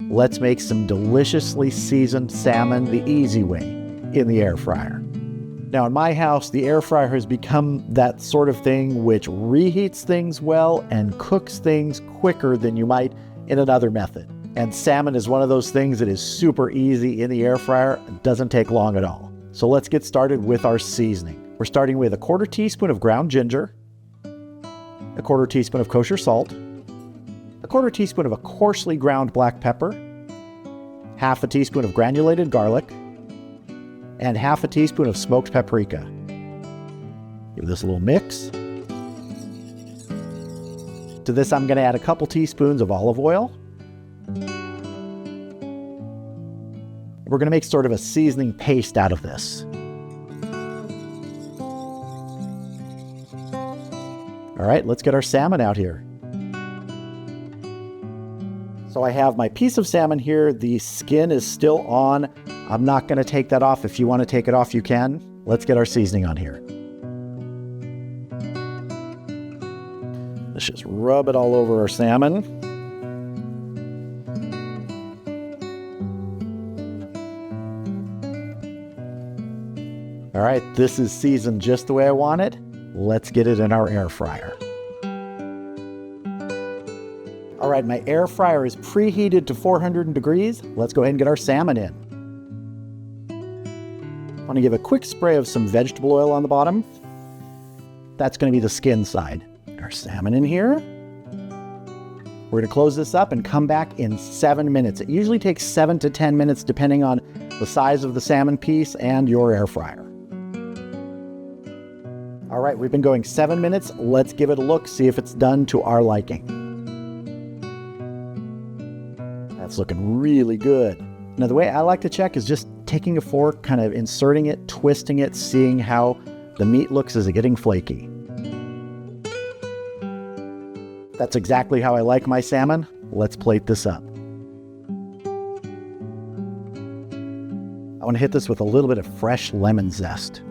let's make some deliciously seasoned salmon the easy way in the air fryer. Now in my house, the air fryer has become that sort of thing which reheats things well and cooks things quicker than you might in another method. And salmon is one of those things that is super easy in the air fryer. It doesn't take long at all. So let's get started with our seasoning. We're starting with a 1/4 teaspoon of ground ginger, a 1/4 teaspoon of kosher salt, a 1/4 teaspoon of a coarsely ground black pepper, 1/2 teaspoon of granulated garlic, and 1/2 teaspoon of smoked paprika. Give this a little mix. To this, I'm going to add a couple teaspoons of olive oil. We're going to make sort of a seasoning paste out of this. All right, let's get our salmon out here. So I have my piece of salmon here. The skin is still on. I'm not going to take that off. If you want to take it off, you can. Let's get our seasoning on here. Let's just rub it all over our salmon. All right, this is seasoned just the way I want it. Let's get it in our air fryer. All right, my air fryer is preheated to 400 degrees. Let's go ahead and get our salmon in. I want to give a quick spray of some vegetable oil on the bottom. That's going to be the skin side. Get our salmon in here. We're going to close this up and come back in 7 minutes. It usually takes 7 to 10 minutes depending on the size of the salmon piece and your air fryer. All right, we've been going 7 minutes. Let's give it a look, see if it's done to our liking. That's looking really good. Now, the way I like to check is just taking a fork, kind of inserting it, twisting it, seeing how the meat looks. Is it getting flaky? That's exactly how I like my salmon. Let's plate this up. I want to hit this with a little bit of fresh lemon zest.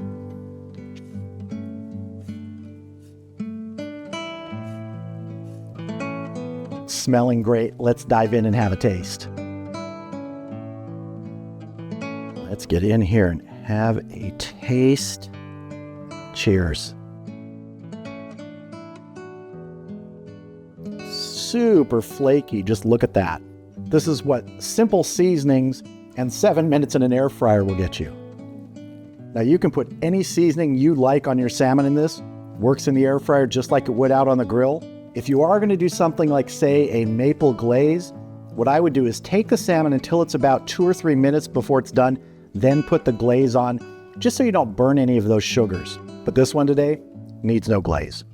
Smelling great. Let's dive in and have a taste. Let's get in here and have a taste. Cheers. Super flaky. Just look at that. This is what simple seasonings and 7 minutes in an air fryer will get you. Now you can put any seasoning you like on your salmon in this. Works in the air fryer just like it would out on the grill. If you are going to do something like, say, a maple glaze, what I would do is take the salmon until it's about 2 or 3 minutes before it's done, then put the glaze on, just so you don't burn any of those sugars. But this one today needs no glaze.